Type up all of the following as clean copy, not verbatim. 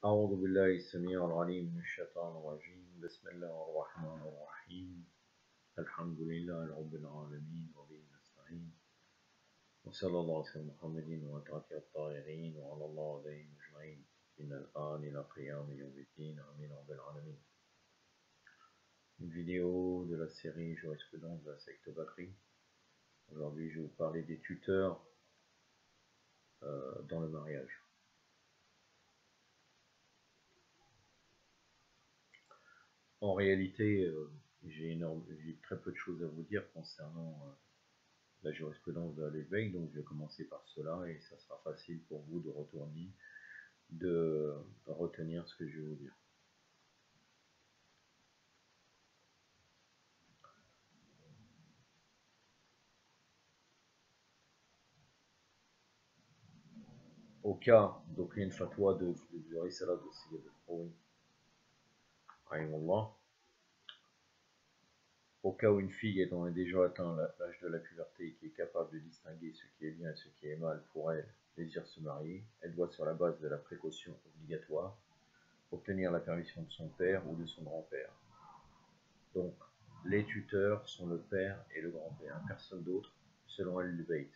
أعوذ بالله السميع العليم من الشيطان الرجيم بسم الله الرحمن الرحيم الحمد لله رب العالمين وبه نستعين وصلى الله على محمد وتعالى الطاهرين وعلى الله عليهم أجمعين من الآن إلى قيام يوم الدين آمين رب العالمين. Une vidéo de la série Jurisprudence de la secte Bakri. Aujourd'hui je vais vous parler des tuteurs dans le mariage. En réalité, j'ai très peu de choses à vous dire concernant la jurisprudence de l'éveil, donc je vais commencer par cela et ça sera facile pour vous de retenir ce que je vais vous dire. Au cas d'aucune fatwa de Risala de Sayyid al-Khoury, au cas où une fille étant déjà atteint l'âge de la puberté et qui est capable de distinguer ce qui est bien et ce qui est mal pour elle, désire se marier, elle doit sur la base de la précaution obligatoire obtenir la permission de son père ou de son grand-père. Donc, les tuteurs sont le père et le grand-père, personne d'autre, selon Al-Bayt.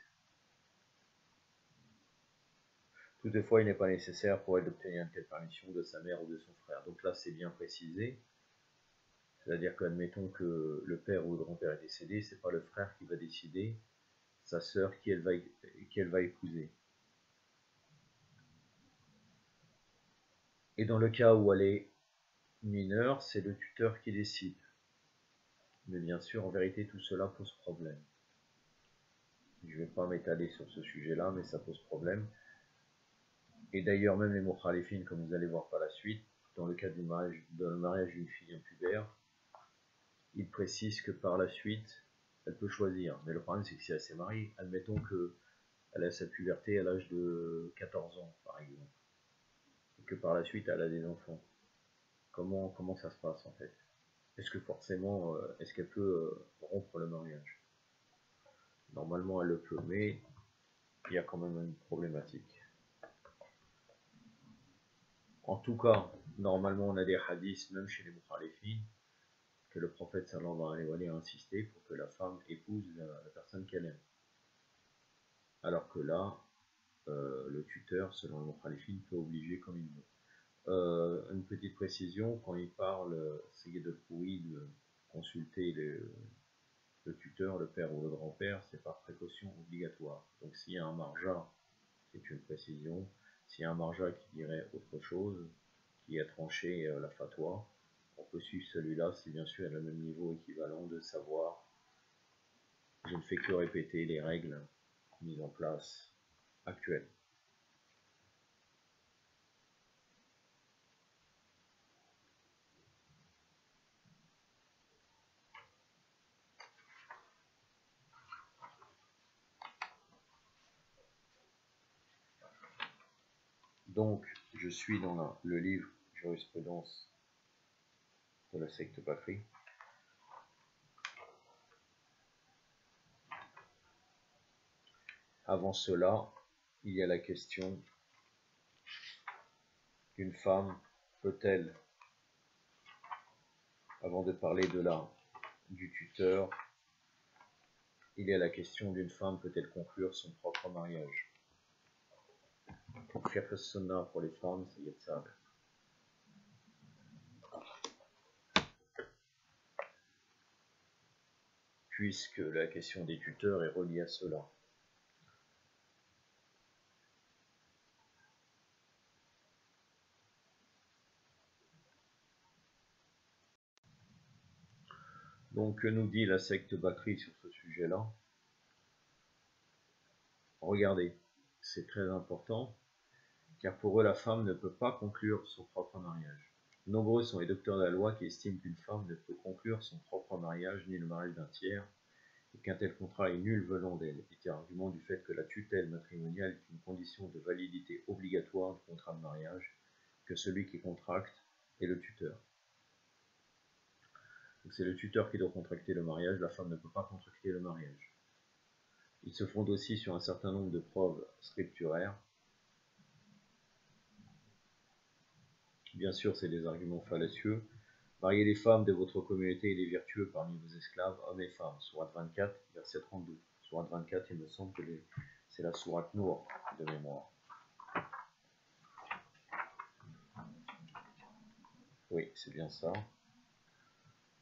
Toutefois, il n'est pas nécessaire pour elle d'obtenir une telle permission de sa mère ou de son frère. Donc là, c'est bien précisé. C'est-à-dire qu'admettons que le père ou le grand-père est décédé, c'est pas le frère qui va décider sa sœur qu'elle va épouser. Et dans le cas où elle est mineure, c'est le tuteur qui décide. Mais bien sûr, en vérité, tout cela pose problème. Je ne vais pas m'étaler sur ce sujet-là, mais ça pose problème. Et d'ailleurs, même les mukhalifines, comme vous allez voir par la suite, dans le cas du mariage d'une fille impubère, ils précisent que par la suite, elle peut choisir. Mais le problème, c'est que si elle s'est mariée, admettons qu'elle a sa puberté à l'âge de 14 ans, par exemple, et que par la suite, elle a des enfants. Comment ça se passe, en fait? Est-ce que forcément, est-ce qu'elle peut rompre le mariage? Normalement, elle le peut, mais il y a quand même une problématique. En tout cas, normalement, on a des hadiths, même chez les mukhalifines, que le prophète sallallahu alayhi wa sallam a insisté pour que la femme épouse la personne qu'elle aime. Alors que là, le tuteur, selon le mukhalifine, peut obliger comme il veut. Une petite précision, quand il parle, Sayyid al-Khoury, de consulter le tuteur, le père ou le grand-père, c'est par précaution obligatoire. Donc s'il y a un marja, c'est une précision. S'il y a un marja qui dirait autre chose, qui a tranché la fatwa, on peut suivre celui-là si bien sûr il a le même niveau équivalent de savoir. Je ne fais que répéter les règles mises en place actuelles. Donc, je suis dans le livre Jurisprudence de la secte Bakri. Avant cela, il y a la question d'une femme peut-elle, avant de parler du tuteur, il y a la question d'une femme peut-elle conclure son propre mariage. Fiqh as-Sunnah pour les femmes, c'est Yatsab. Puisque la question des tuteurs est reliée à cela. Donc, que nous dit la secte Bakri sur ce sujet-là? Regardez, c'est très important, car pour eux, la femme ne peut pas conclure son propre mariage. Nombreux sont les docteurs de la loi qui estiment qu'une femme ne peut conclure son propre mariage ni le mariage d'un tiers, et qu'un tel contrat est nul venant d'elle, et argument du fait que la tutelle matrimoniale est une condition de validité obligatoire du contrat de mariage, que celui qui contracte est le tuteur. Donc c'est le tuteur qui doit contracter le mariage, la femme ne peut pas contracter le mariage. Il se fonde aussi sur un certain nombre de preuves scripturaires. bien sûr c'est des arguments fallacieux. Mariez les femmes de votre communauté et les vertueux parmi vos esclaves, hommes et femmes. Sourate 24, verset 32. Sourate 24, il me semble que c'est la sourate Nour de mémoire. Oui, c'est bien ça.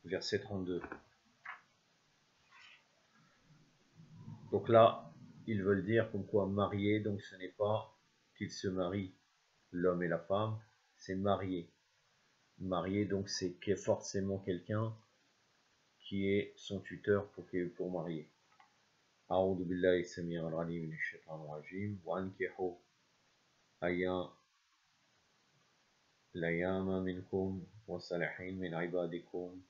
Verset 32. Donc là, ils veulent dire comme quoi marier, donc ce n'est pas qu'ils se marient, l'homme et la femme, c'est marier. Marier, donc c'est forcément quelqu'un qui est son tuteur pour marier. أعوذ بالله السميع العليم من الشيطان الرجيم وأنكحوا الأيام منكم والصالحين من عبادكم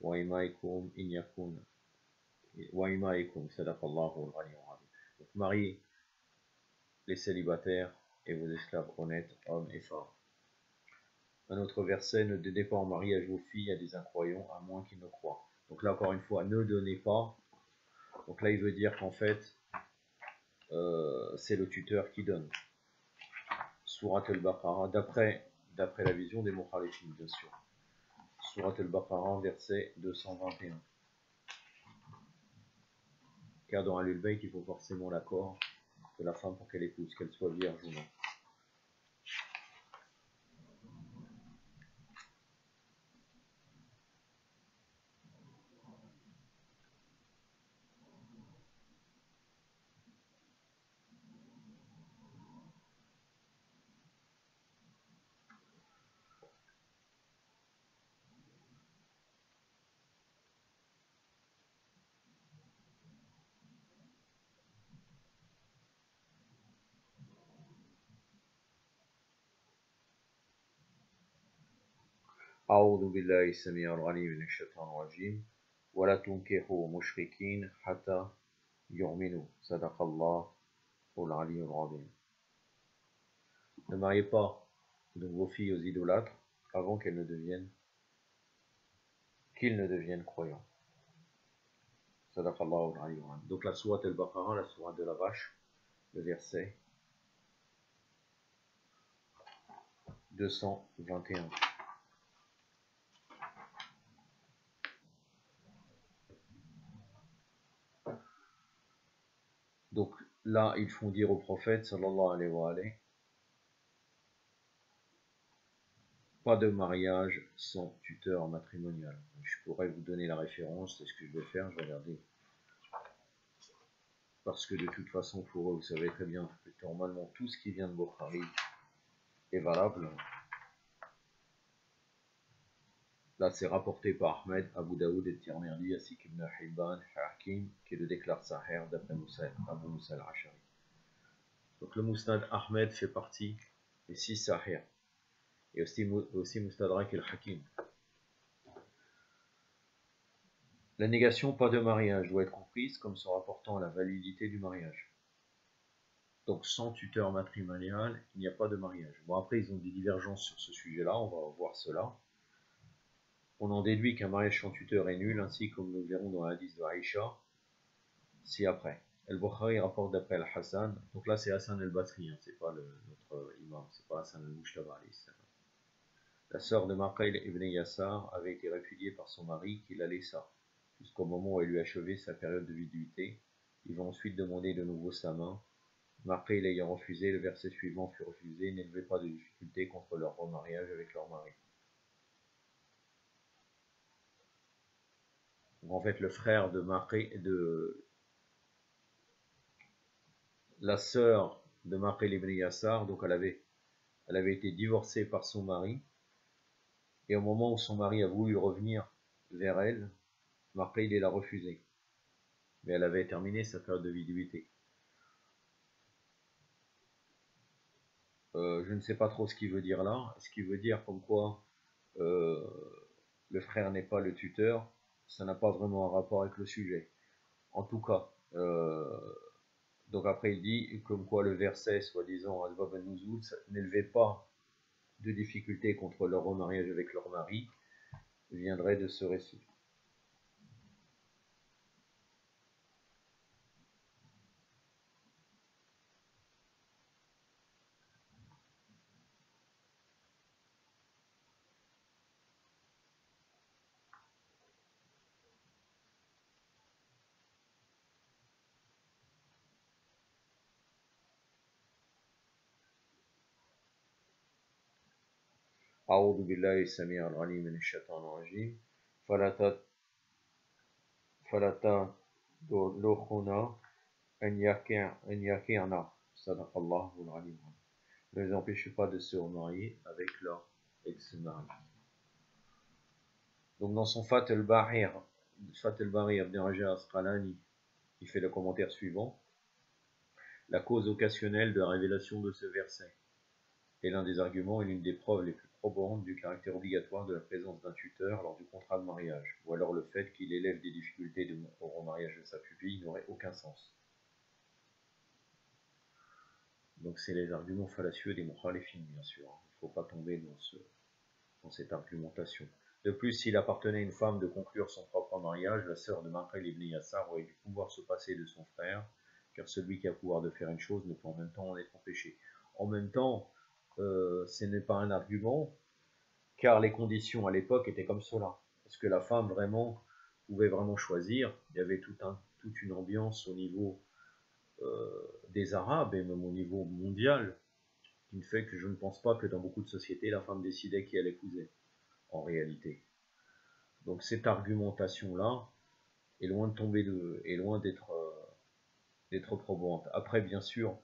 وإمائكم إن يكون وإمائكم صدق الله العلي العظيم. Donc mariez les célibataires et vos esclaves honnêtes, hommes et femmes. Un autre verset, ne donnez pas en mariage vos filles à des incroyants, à moins qu'ils ne croient. Donc là, encore une fois, ne donnez pas. Donc là, il veut dire qu'en fait, c'est le tuteur qui donne. Surat al-Baqarah, d'après la vision des Mukhalifin, bien sûr. Surat al-Baqarah, verset 221. Car dans Ahlul Bayt, il faut forcément l'accord de la femme pour qu'elle épouse, qu'elle soit vierge ou non. أعوذ بالله السميع العليم من الشيطان الرجيم ولا تنكحوا مشركين حتى يؤمنوا صدق الله العلي العظيم. Ne mariez pas donc vos filles aux idolâtres avant qu'ils ne deviennent croyants. Sadaq Allahu al-Ali al-Azim. Donc la sourate al-Baqarah, la sourate de la vache, le verset 221. Donc là, ils font dire au prophète, sallallahu alayhi wa alayhi, pas de mariage sans tuteur matrimonial. Je pourrais vous donner la référence, c'est ce que je vais faire, je vais regarder. Parce que de toute façon, pour eux, vous savez très bien que normalement, tout ce qui vient de Bukhari est valable. Là, c'est rapporté par Ahmed, Abu Daoud et Tirmidhi, ainsi qu'Ibn Hibban, Hakim, qui le déclare Sahih d'après Abu Musa al-Ashari. Donc le Musnad Ahmed fait partie des 6 Sahih. Et aussi Mustadrak al-Hakim. La négation pas de mariage doit être comprise comme se rapportant à la validité du mariage. Donc sans tuteur matrimonial, il n'y a pas de mariage. Bon, après, ils ont des divergences sur ce sujet-là, on va voir cela. On en déduit qu'un mariage sans tuteur est nul, ainsi comme nous le verrons dans l'hadith de Aïcha, ci-après. Al-Bukhari rapporte d'après Al-Hassan, donc là c'est Hassan al-Basri, hein, c'est pas notre imam, c'est pas Hassan al-Mushtaba. La sœur de Maqayl ibn Yassar avait été répudiée par son mari qui la laissa, jusqu'au moment où elle lui achevait sa période de viduité. Il va ensuite demander de nouveau sa main. Maqayl ayant refusé, le verset suivant fut refusé, n'élevait pas de difficulté contre leur remariage avec leur mari. Donc en fait, le frère de la sœur de Maqayl ibn Yassar, donc elle avait été divorcée par son mari, et au moment où son mari a voulu revenir vers elle, Maqayl l'a refusé. Mais elle avait terminé sa période de viduité. Je ne sais pas trop ce qu'il veut dire là. Est-ce qu'il veut dire comme quoi le frère n'est pas le tuteur? Ça n'a pas vraiment un rapport avec le sujet. En tout cas, donc après il dit comme quoi le verset, soi-disant, Al-Bab al-Nuzul, n'élevait pas de difficulté contre leur remariage avec leur mari, viendrait de ce récit. أعوذ بالله السميع العليم من الشيطان الرجيم فلا تدلخنا أن يقعنا صدق الله العليم. Ne les empêchez pas de se remarier avec leur ex-mari. Donc dans son Fath al-Bahir, Ibn Hajar Asqalani, il fait le commentaire suivant. La cause occasionnelle de la révélation de ce verset est l'un des arguments et l'une des preuves les plus probantes du caractère obligatoire de la présence d'un tuteur lors du contrat de mariage, ou alors le fait qu'il élève des difficultés au remariage de sa pupille n'aurait aucun sens. Donc c'est les arguments fallacieux des mukhalifin, bien sûr. Il ne faut pas tomber dans cette argumentation. De plus, s'il appartenait à une femme de conclure son propre mariage, la sœur de Maqil ibn Yassar aurait dû pouvoir se passer de son frère, car celui qui a le pouvoir de faire une chose ne peut en même temps en être empêché. En même temps, ce n'est pas un argument, car les conditions à l'époque étaient comme cela. Parce que la femme pouvait vraiment choisir. Il y avait toute une ambiance au niveau des Arabes et même au niveau mondial, qui fait que je ne pense pas que dans beaucoup de sociétés, la femme décidait qui elle épousait, en réalité. Donc cette argumentation-là est loin de tomber est loin d'être probante. Après, bien sûr,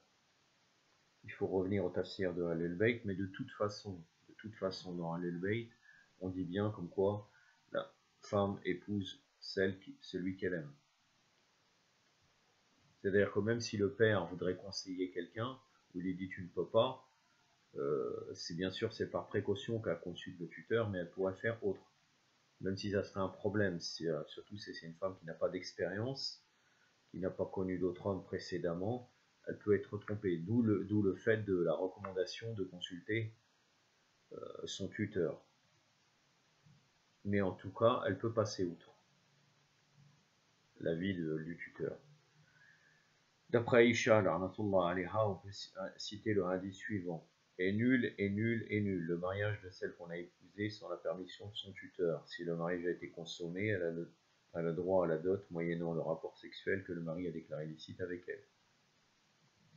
il faut revenir au tafsir de Ahl al-Bayt, mais de toute façon, dans Ahl al-Bayt, on dit bien comme quoi la femme épouse celui qu'elle aime. C'est-à-dire que même si le père voudrait conseiller quelqu'un, ou il dit tu ne peux pas, c'est bien sûr c'est par précaution qu'elle consulte le tuteur, mais elle pourrait faire autre. Même si ça serait un problème, surtout si c'est une femme qui n'a pas d'expérience, qui n'a pas connu d'autres hommes précédemment, elle peut être trompée. D'où le fait de la recommandation de consulter son tuteur. Mais en tout cas, elle peut passer outre l'avis du tuteur. D'après Aïcha, on peut citer le hadith suivant. Est nul, le mariage de celle qu'on a épousée sans la permission de son tuteur. Si le mariage a été consommé, elle a droit à la dot moyennant le rapport sexuel que le mari a déclaré licite avec elle.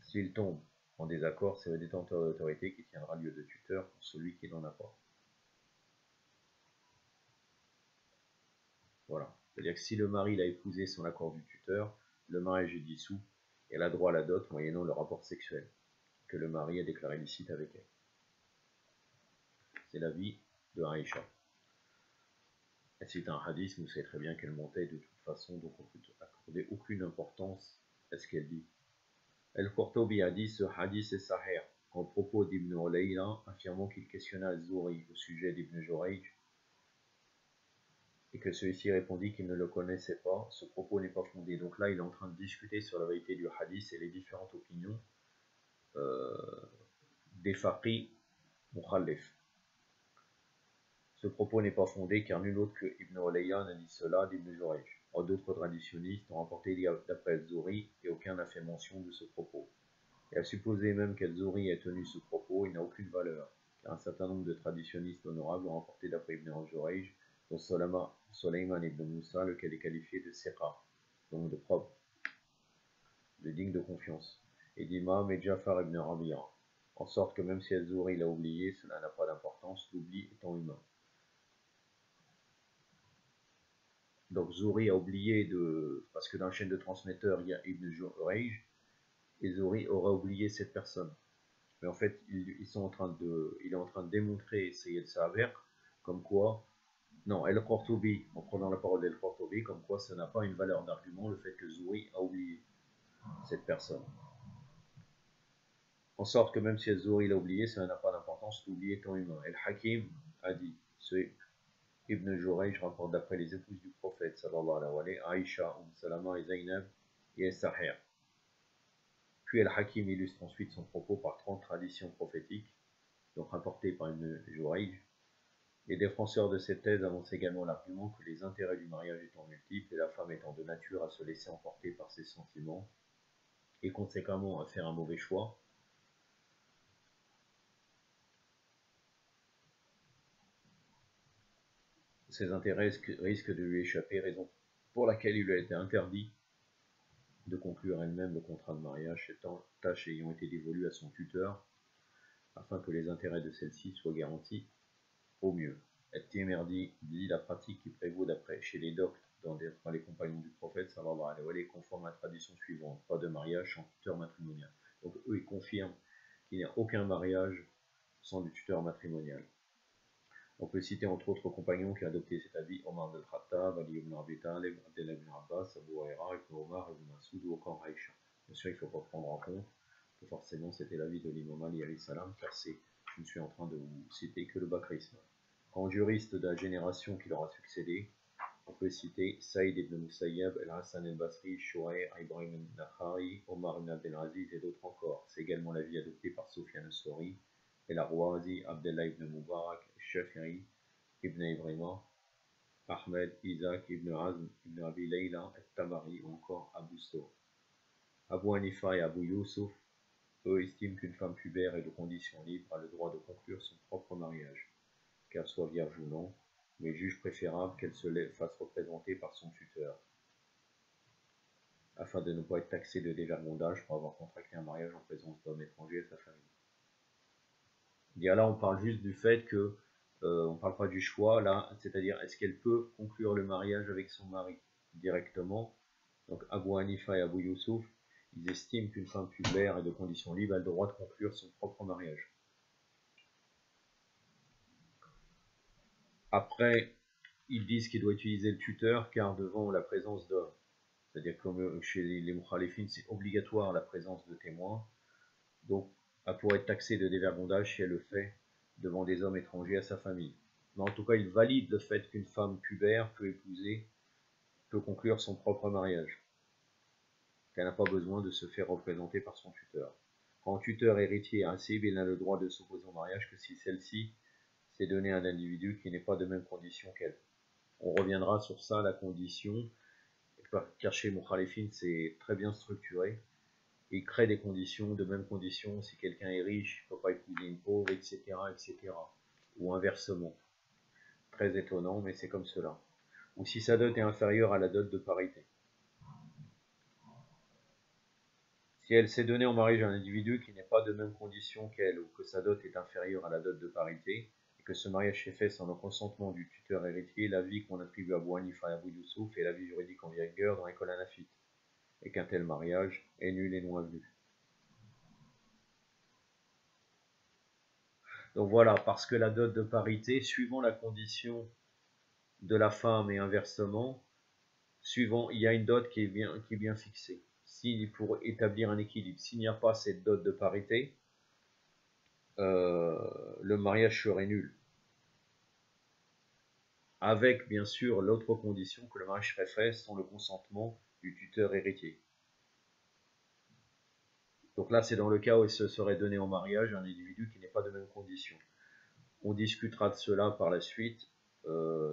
S'il tombe en désaccord, c'est le détenteur de l'autorité qui tiendra lieu de tuteur pour celui qui n'en a pas. Voilà. C'est-à-dire que si le mari l'a épousée sans l'accord du tuteur, le mariage est dissous et elle a droit à la dot moyennant le rapport sexuel que le mari a déclaré licite avec elle. C'est l'avis de Aïcha. Et c'est un hadith, vous savez très bien qu'elle montait de toute façon, donc on ne peut accorder aucune importance à ce qu'elle dit. Al-Qurtubi a dit ce hadith est sahih en propos d'Ibn Ulayla, affirmant qu'il questionna al-Zuhri au sujet d'Ibn Jurayj et que celui-ci répondit qu'il ne le connaissait pas. Ce propos n'est pas fondé. Donc là, il est en train de discuter sur la vérité du hadith et les différentes opinions des faqih mukhalif. Ce propos n'est pas fondé car nul autre que Ibn Ulayya n'a dit cela d'Ibn Jurayj. D'autres traditionnistes ont rapporté d'après al-Zuhri et aucun n'a fait mention de ce propos. Et à supposer même qu'al-Zuhri ait tenu ce propos, il n'a aucune valeur, car un certain nombre de traditionnistes honorables ont rapporté d'après Ibn Jurayj, dont Sulayman ibn Moussa, lequel est qualifié de Siqa, donc de propre, de digne de confiance, et d'Imam et Jafar ibn Rabi'a, en sorte que même si al-Zuhri l'a oublié, cela n'a pas d'importance, l'oubli étant humain. Donc Zuhri a oublié parce que dans la chaîne de transmetteurs, il y a Ibn Jurayj, et Zuhri aura oublié cette personne. Mais en fait, il est en train de démontrer, Sayyid Saber, comme quoi, non, El-Qurtubi, en prenant la parole d'El-Qurtubi, comme quoi ça n'a pas une valeur d'argument, le fait que Zuhri a oublié cette personne. En sorte que même si Zuhri l'a oublié, ça n'a pas d'importance, l'oubli étant humain. El-Hakim a dit, Ibn Jurayj rapporte d'après les épouses du prophète, sallallahu alayhi wa sallam, Aïcha, Salama et Zaynab, et Sahir. Puis Al-Hakim illustre ensuite son propos par 30 traditions prophétiques, donc rapportées par Ibn Jurayj. Les défenseurs de cette thèse avancent également l'argument que les intérêts du mariage étant multiples et la femme étant de nature à se laisser emporter par ses sentiments, et conséquemment à faire un mauvais choix, ces intérêts risquent de lui échapper, raison pour laquelle il lui a été interdit de conclure elle-même le contrat de mariage, cette tâche ayant été dévolue à son tuteur, afin que les intérêts de celle-ci soient garantis au mieux. Et Timerdi dit la pratique qui prévaut d'après chez les doctes dans les compagnons du prophète, sallallahu alayhi wa sallam, est conforme à la tradition suivante, pas de mariage sans tuteur matrimonial. Donc eux ils confirment qu'il n'y a aucun mariage sans du tuteur matrimonial. On peut citer entre autres compagnons qui ont adopté cet avis, Omar ibn Khattab, Ali ibn Abi Talib, Abdullah ibn Abbas, Abu Huraira, ibn Omar, ibn Masoud ou encore Aïcha. Bien sûr, il ne faut pas prendre en compte que forcément c'était l'avis de l'imam Ali alayhi salam, car je ne suis en train de vous citer que le bakrisme. En juriste de la génération qui leur a succédé, on peut citer Saïd ibn Musayyab, El-Hassan el-Basri, Shouaïr, Ibrahim al-Nakhari, Omar ibn Abdelaziz et d'autres encore. C'est également l'avis adopté par Soufiane al-Sauri, El-Arwazi, Abdullah ibn Mubarak, Shafi'i, ibn Ibrahima, Ahmed, Isaac, ibn Azm, ibn Abi Layla, El-Tabari ou encore Abu Stor. Abu Hanifa et Abu Yusuf, eux, estiment qu'une femme pubère et de condition libre a le droit de conclure son propre mariage, qu'elle soit vierge ou non, mais juge préférable qu'elle se fasse représenter par son tuteur, afin de ne pas être taxée de dévergondage pour avoir contracté un mariage en présence d'hommes étrangers à sa famille. Et là, on parle juste du fait que, on ne parle pas du choix, là, c'est-à-dire est-ce qu'elle peut conclure le mariage avec son mari directement. Donc Abu Hanifa et Abu Yusuf, ils estiment qu'une femme pubère et de condition libre a le droit de conclure son propre mariage. Après, ils disent qu'il doit utiliser le tuteur car devant la présence d'hommes, c'est-à-dire que chez les Mukhalifin, c'est obligatoire la présence de témoins, donc elle pourrait être taxée de dévergondage si elle le fait devant des hommes étrangers à sa famille. Mais en tout cas, ils valident le fait qu'une femme pubère peut conclure son propre mariage, qu'elle n'a pas besoin de se faire représenter par son tuteur. Quand un tuteur héritier est insible, il n'a le droit de s'opposer au mariage que si celle-ci s'est donnée à un individu qui n'est pas de même condition qu'elle. On reviendra sur ça, la condition, car chez Mukhalifin, c'est très bien structuré. Il crée des conditions, de même conditions, si quelqu'un est riche, il ne peut pas épouser une pauvre, etc., etc. Ou inversement. Très étonnant, mais c'est comme cela. Ou si sa dot est inférieure à la dot de parité. Si elle s'est donnée en mariage à un individu qui n'est pas de même condition qu'elle, ou que sa dot est inférieure à la dot de parité, et que ce mariage est fait sans le consentement du tuteur héritier, l'avis qu'on attribue à Abu Hanifa et Abu Yusuf est l'avis juridique en vigueur dans l'école hanafite, et qu'un tel mariage est nul et non avenu. Donc voilà, parce que la dot de parité, suivant la condition de la femme et inversement, il y a une dot qui est bien fixée. Pour établir un équilibre, s'il n'y a pas cette dot de parité, le mariage serait nul. Avec bien sûr l'autre condition que le mariage serait fait sans le consentement du tuteur héritier. Donc là, c'est dans le cas où il se serait donné en mariage à un individu qui n'est pas de même condition. On discutera de cela par la suite.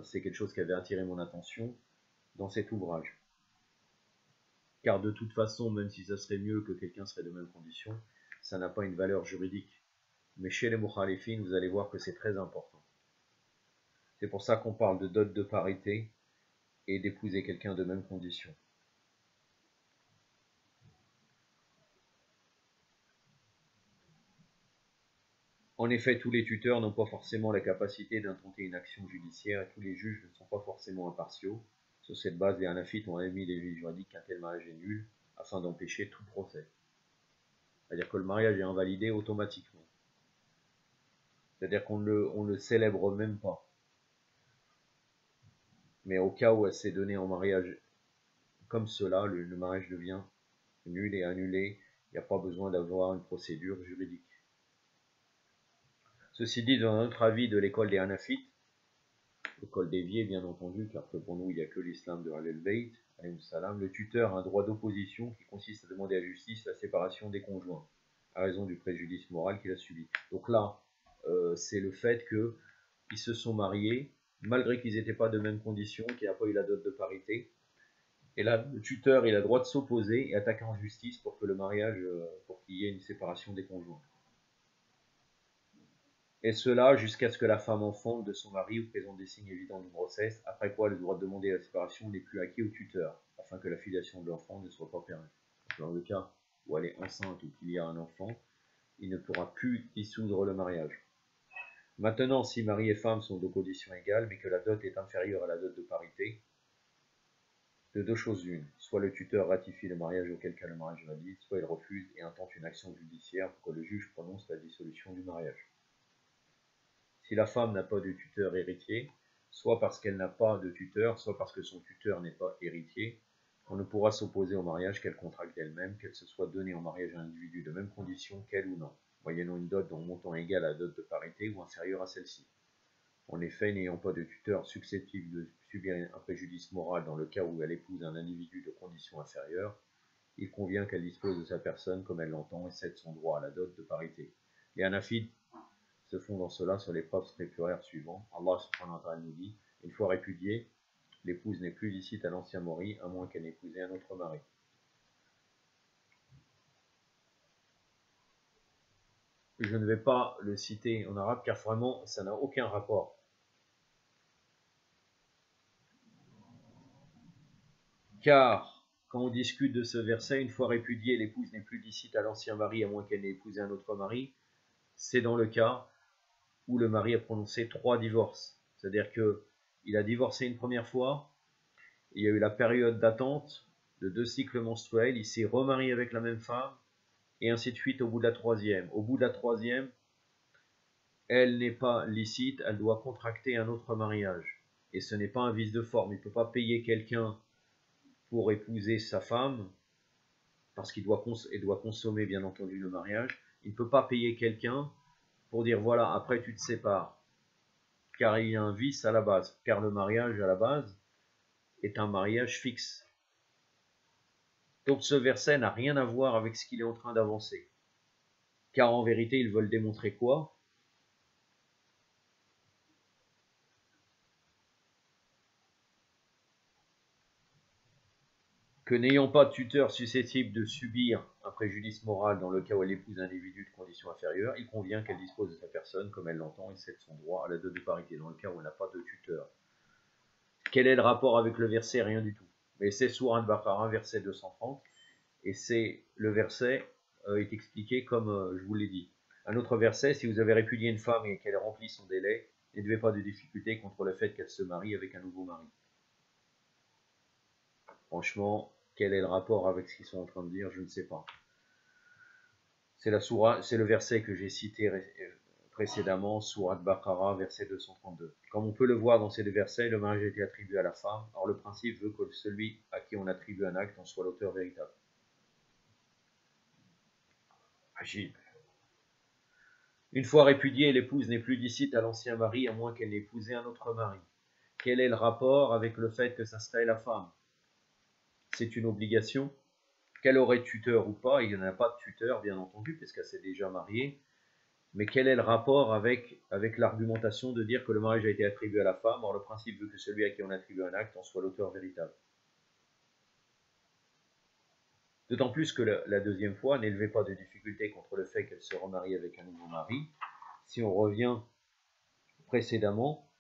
C'est quelque chose qui avait attiré mon attention dans cet ouvrage. Car de toute façon, même si ça serait mieux que quelqu'un serait de même condition, ça n'a pas une valeur juridique. Mais chez les Mukhalifin, vous allez voir que c'est très important. C'est pour ça qu'on parle de dot de parité et d'épouser quelqu'un de même condition. En effet, tous les tuteurs n'ont pas forcément la capacité d'intenter une action judiciaire et tous les juges ne sont pas forcément impartiaux. Sur cette base, les hanafites ont émis l'avis juridique qu'un tel mariage est nul afin d'empêcher tout procès. C'est-à-dire que le mariage est invalidé automatiquement. C'est-à-dire qu'on ne le célèbre même pas. Mais au cas où elle s'est donnée en mariage comme cela, le mariage devient nul et annulé. Il n'y a pas besoin d'avoir une procédure juridique. Ceci dit, dans notre avis de l'école des Hanafites, l'école déviée bien entendu, car pour nous il n'y a que l'islam de Ahlul Bayt, le tuteur a un droit d'opposition qui consiste à demander à la justice la séparation des conjoints, à raison du préjudice moral qu'il a subi. Donc là, c'est le fait qu'ils se sont mariés, malgré qu'ils n'étaient pas de même condition, qu'il n'y a pas eu la dot de parité. Et là, le tuteur il a le droit de s'opposer et attaquer en justice pour que le mariage, pour qu'il y ait une séparation des conjoints. Et cela jusqu'à ce que la femme enfante de son mari ou présente des signes évidents de grossesse, après quoi le droit de demander la séparation n'est plus acquis au tuteur, afin que la filiation de l'enfant ne soit pas permise. Dans le cas où elle est enceinte ou qu'il y a un enfant, il ne pourra plus dissoudre le mariage. Maintenant, si mari et femme sont de conditions égales, mais que la dot est inférieure à la dot de parité, de deux choses l'une, soit le tuteur ratifie le mariage auquel cas le mariage valide, soit il refuse et intente une action judiciaire pour que le juge prononce la dissolution du mariage. Si la femme n'a pas de tuteur héritier, soit parce qu'elle n'a pas de tuteur, soit parce que son tuteur n'est pas héritier, on ne pourra s'opposer au mariage qu'elle contracte d'elle-même, qu'elle se soit donnée en mariage à un individu de même condition qu'elle ou non, moyennant une dot dont le montant est égal à la dot de parité ou inférieur à celle-ci. En effet, n'ayant pas de tuteur susceptible de subir un préjudice moral dans le cas où elle épouse un individu de condition inférieure, il convient qu'elle dispose de sa personne comme elle l'entend et cède son droit à la dot de parité. Les Hanafites se fondent dans cela sur les preuves scripturaires suivantes. Allah subhanahu wa ta'ala nous dit, une fois répudiée, l'épouse n'est plus licite à l'ancien mari, à moins qu'elle n'ait épousé un autre mari. Je ne vais pas le citer en arabe car vraiment ça n'a aucun rapport. Car quand on discute de ce verset, une fois répudiée, l'épouse n'est plus licite à l'ancien mari, à moins qu'elle n'ait épousé un autre mari, c'est dans le cas où le mari a prononcé 3 divorces. C'est-à-dire qu'il a divorcé une première fois, il y a eu la période d'attente de 2 cycles menstruels, il s'est remarié avec la même femme, et ainsi de suite au bout de la troisième. Au bout de la troisième, elle n'est pas licite, elle doit contracter un autre mariage. Et ce n'est pas un vice de forme, il ne peut pas payer quelqu'un pour épouser sa femme, parce qu'il doit consommer bien entendu le mariage. Il ne peut pas payer quelqu'un pour dire voilà, après tu te sépares. Car il y a un vice à la base, car le mariage à la base est un mariage fixe. Donc ce verset n'a rien à voir avec ce qu'il est en train d'avancer. Car en vérité, ils veulent démontrer quoi? Que n'ayant pas de tuteur susceptible de subir un préjudice moral dans le cas où elle épouse un individu de condition inférieure, il convient qu'elle dispose de sa personne comme elle l'entend et cède son droit à la dot de parité dans le cas où elle n'a pas de tuteur. Quel est le rapport avec le verset? Rien du tout. Mais c'est Sourate Al-Baqarah, verset 230, et c'est le verset est expliqué comme je vous l'ai dit. Un autre verset, si vous avez répudié une femme et qu'elle remplit son délai, n'ayez pas de difficulté contre le fait qu'elle se marie avec un nouveau mari. Franchement, quel est le rapport avec ce qu'ils sont en train de dire? Je ne sais pas. C'est le verset que j'ai cité précédemment, Sourate Baqarah, verset 232. Comme on peut le voir dans ces deux versets, le mariage a été attribué à la femme. Or, le principe veut que celui à qui on attribue un acte en soit l'auteur véritable. Agile. Une fois répudiée, l'épouse n'est plus licite à l'ancien mari, à moins qu'elle n'ait épousé un autre mari. Quel est le rapport avec le fait que ça serait la femme? C'est une obligation. Qu'elle aurait tuteur ou pas, il n'y en a pas de tuteur, bien entendu, puisqu'elle s'est déjà mariée. Mais quel est le rapport avec l'argumentation de dire que le mariage a été attribué à la femme? Or, le principe veut que celui à qui on attribue un acte en soit l'auteur véritable. D'autant plus que la deuxième fois n'élevait pas de difficulté contre le fait qu'elle se remarie avec un nouveau mari. Si on revient précédemment,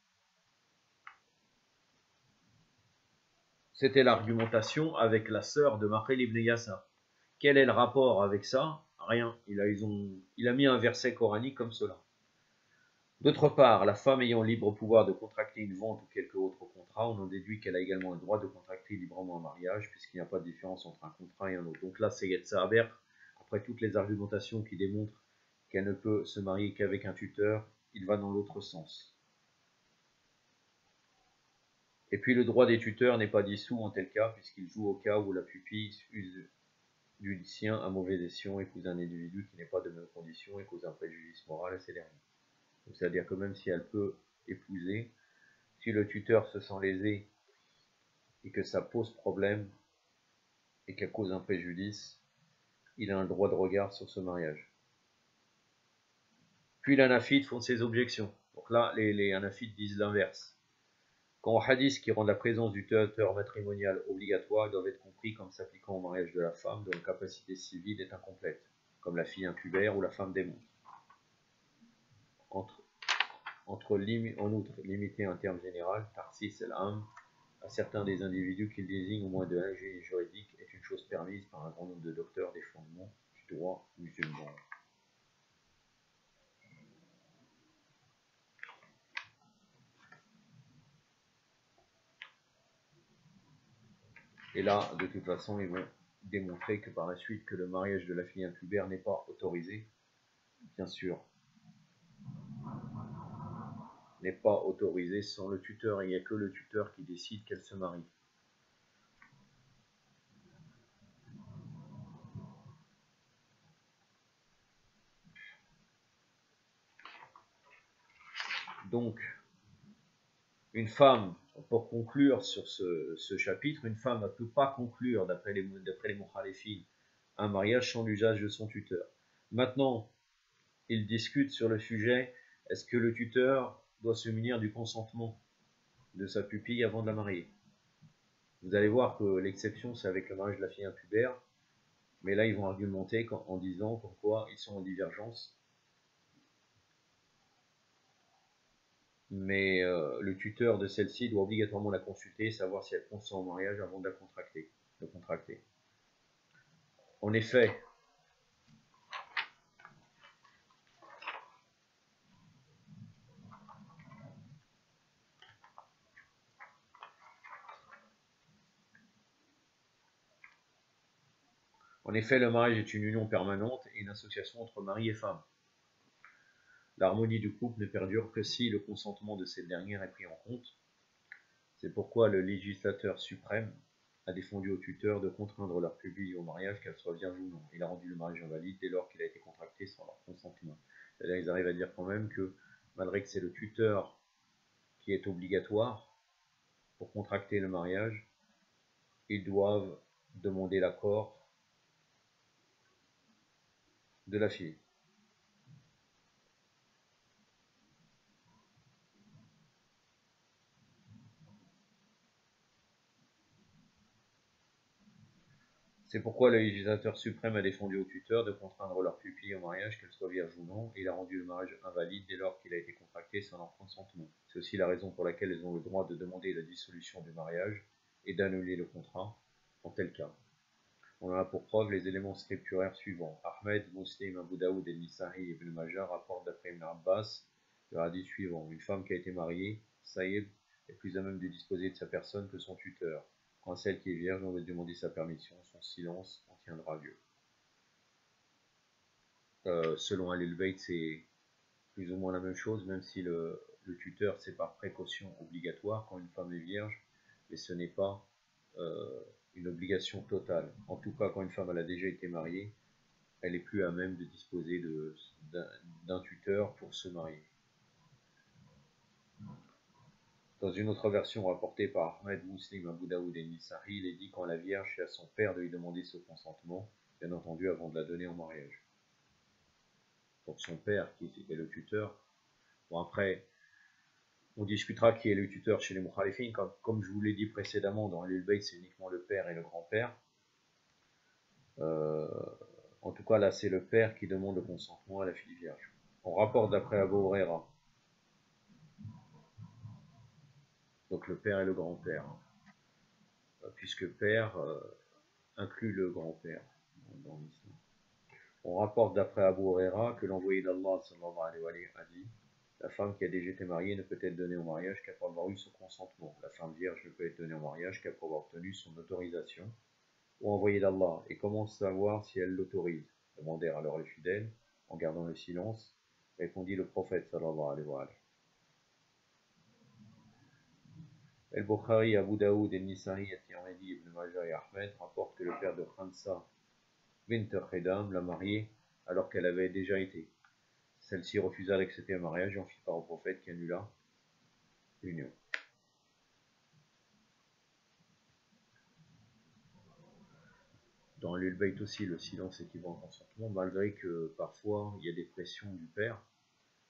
c'était l'argumentation avec la sœur de Maqil ibn Yasar. Quel est le rapport avec ça? Rien. Il a mis un verset coranique comme cela. D'autre part, la femme ayant libre pouvoir de contracter une vente ou quelque autre contrat, on en déduit qu'elle a également le droit de contracter librement un mariage, puisqu'il n'y a pas de différence entre un contrat et un autre. Donc là, c'est Yetzaber, après toutes les argumentations qui démontrent qu'elle ne peut se marier qu'avec un tuteur, il va dans l'autre sens. Et puis le droit des tuteurs n'est pas dissous en tel cas, puisqu'il joue au cas où la pupille use du sien à mauvais escient, épouse un individu qui n'est pas de même condition et cause un préjudice moral à ces derniers. C'est-à-dire que même si elle peut épouser, si le tuteur se sent lésé et que ça pose problème et qu'elle cause un préjudice, il a un droit de regard sur ce mariage. Puis les Hanafites font ses objections. Donc là, les Hanafites disent l'inverse. Quand au hadith qui rend la présence du tuteur matrimonial obligatoire, ils doivent être compris comme s'appliquant au mariage de la femme dont la capacité civile est incomplète, comme la fille impubère ou la femme démontre. En outre, limiter un terme général, tarsis el-am, à certains des individus qu'il désigne au moins de l'ingénierie juridique est une chose permise par un grand nombre de docteurs des fondements du droit musulman. Et là, de toute façon, ils vont démontrer que par la suite, que le mariage de la fille impubère n'est pas autorisé, bien sûr, n'est pas autorisé sans le tuteur, et il n'y a que le tuteur qui décide qu'elle se marie. Donc, une femme, pour conclure sur ce chapitre, une femme ne peut pas conclure, d'après les Mukhalifin, un mariage sans l'usage de son tuteur. Maintenant, ils discutent sur le sujet, est-ce que le tuteur doit se munir du consentement de sa pupille avant de la marier? Vous allez voir que l'exception, c'est avec le mariage de la fille impubère, mais là, ils vont argumenter en disant pourquoi ils sont en divergence. Mais le tuteur de celle-ci doit obligatoirement la consulter, savoir si elle consent au mariage avant de la contracter. En effet, le mariage est une union permanente et une association entre mari et femme. L'harmonie du couple ne perdure que si le consentement de cette dernière est pris en compte. C'est pourquoi le législateur suprême a défendu aux tuteurs de contraindre leur pupille au mariage, qu'elle soit vierge ou non. Il a rendu le mariage invalide dès lors qu'il a été contracté sans leur consentement. C'est-à-dire qu'ils arrivent à dire quand même que, malgré que c'est le tuteur qui est obligatoire pour contracter le mariage, ils doivent demander l'accord de la fille. C'est pourquoi le législateur suprême a défendu aux tuteurs de contraindre leur pupille au mariage, qu'elle soit vierge ou non, et il a rendu le mariage invalide dès lors qu'il a été contracté sans leur consentement. C'est aussi la raison pour laquelle elles ont le droit de demander la dissolution du mariage et d'annuler le contrat en tel cas. On en a pour preuve les éléments scripturaires suivants. Ahmed, Muslim, Abu Daoud et Nisa'i et Ibn Majah rapportent d'après Ibn Abbas le hadith suivant. Une femme qui a été mariée, Saïb, est plus à même de disposer de sa personne que son tuteur. Quand celle qui est vierge, on va demander sa permission, son silence en tiendra lieu. Selon Ahlul Bayt, c'est plus ou moins la même chose, même si le tuteur, c'est par précaution obligatoire quand une femme est vierge, mais ce n'est pas une obligation totale. En tout cas, quand une femme elle a déjà été mariée, elle est plus à même de disposer d'un tuteur pour se marier. Dans une autre version rapportée par Ahmed, Muslim, Abu Daoud et Nisa'i, il est dit quand la vierge est à son père de lui demander ce consentement, bien entendu avant de la donner en mariage. Donc son père qui est le tuteur. Bon après, on discutera qui est le tuteur chez les Mukhalifin. Comme je vous l'ai dit précédemment, dans Ahlul Bayt, c'est uniquement le père et le grand-père. En tout cas, là, c'est le père qui demande le consentement à la fille vierge. On rapporte d'après Abu Huraira. Donc le père et le grand-père. Puisque père inclut le grand-père dans l'islam. On rapporte d'après Abu Huraira que l'envoyé d'Allah sallallahu alayhi wa sallam a dit: la femme qui a déjà été mariée ne peut être donnée au mariage qu'après avoir eu son consentement. La femme vierge ne peut être donnée au mariage qu'après avoir obtenu son autorisation. Ou envoyé d'Allah. Et comment savoir si elle l'autorise? Demandèrent alors les fidèles, en gardant le silence. Répondit le prophète sallallahu alayhi wa sallam. El-Bukhari, Abu Daoud, El-Nisa'i, At-Tirmidhi, Ibn Majah et Ahmed rapportent que le père de Khansa bint Khedam l'a mariée alors qu'elle avait déjà été. Celle-ci refusa d'accepter un mariage et en fit part au prophète qui annula l'union. Dans Ahlul Bayt aussi, le silence équivaut au consentement, malgré que parfois il y a des pressions du père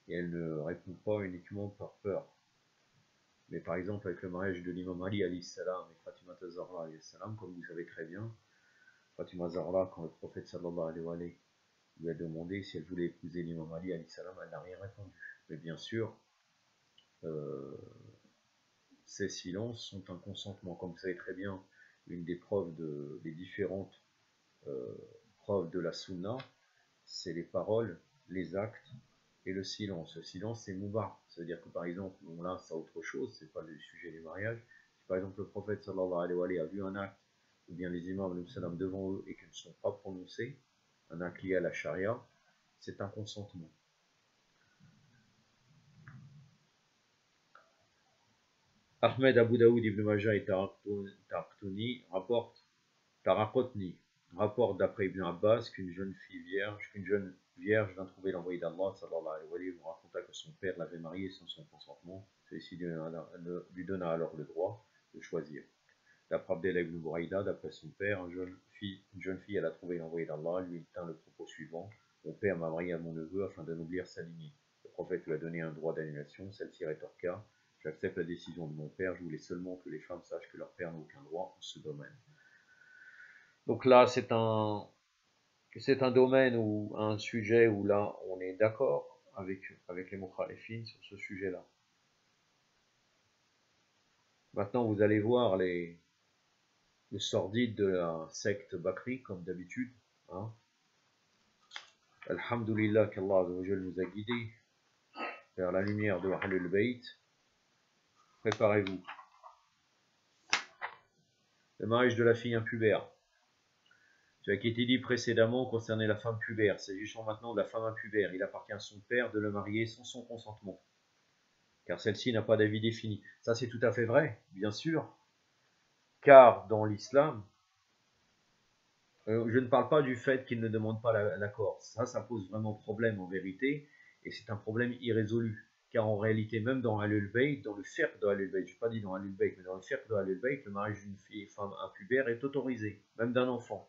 et elle ne répond pas uniquement par peur. Mais par exemple, avec le mariage de l'imam Ali alayhi salam et Fatima Zahra alayhi salam, comme vous savez très bien, Fatima Zahra, quand le prophète sallallahu alayhi wa sallam lui a demandé si elle voulait épouser l'imam Ali alayhi salam, elle n'a rien répondu. Mais bien sûr, ces silences sont un consentement. Comme vous savez très bien, une des preuves des différentes preuves de la sunna, c'est les paroles, les actes et le silence. Le silence, c'est mouba. C'est-à-dire que par exemple, bon là, c'est autre chose, c'est pas le sujet du mariage. Si par exemple le prophète sallallahu alayhi wa sallam a vu un acte ou bien les imams salam devant eux et qui ne sont pas prononcés, un acte lié à la charia, c'est un consentement. Ahmed, Abu Daoud, Ibn Majah et Taraqtuni rapportent d'après Ibn Abbas qu'une jeune vierge vint trouver l'envoyé d'Allah, sallallahu alayhi wa sallam, raconta que son père l'avait mariée sans son consentement. Celui-ci lui donna alors le droit de choisir. D'après Abdallah ibn Buraïda, d'après son père, une jeune fille elle a trouvé l'envoyé d'Allah, lui tint le propos suivant: mon père m'a marié à mon neveu afin d'anoblir sa lignée. Le prophète lui a donné un droit d'annulation, celle-ci rétorqua: j'accepte la décision de mon père, je voulais seulement que les femmes sachent que leur père n'a aucun droit en ce domaine. Donc là, c'est un domaine ou un sujet où là, on est d'accord avec les mukhalifin sur ce sujet-là. Maintenant, vous allez voir le sordide de la secte Bakri, comme d'habitude. Hein. Alhamdulillah qu'Allah nous a guidés vers la lumière de Ahlul Bayt. Préparez-vous. Le mariage de la fille impubère. Ce qui a été dit précédemment concernait la femme pubère. S'agissant maintenant de la femme impubère, il appartient à son père de le marier sans son consentement, car celle-ci n'a pas d'avis défini. Ça, c'est tout à fait vrai, bien sûr, car dans l'islam, je ne parle pas du fait qu'il ne demande pas l'accord. Ça pose vraiment problème en vérité, et c'est un problème irrésolu, car en réalité, même dans Ahlul Bayt, dans le fiqh de Ahlul Bayt, je n'ai pas dit dans Ahlul Bayt, mais dans le fiqh de Ahlul Bayt, le mariage d'une femme impubère est autorisé, même d'un enfant.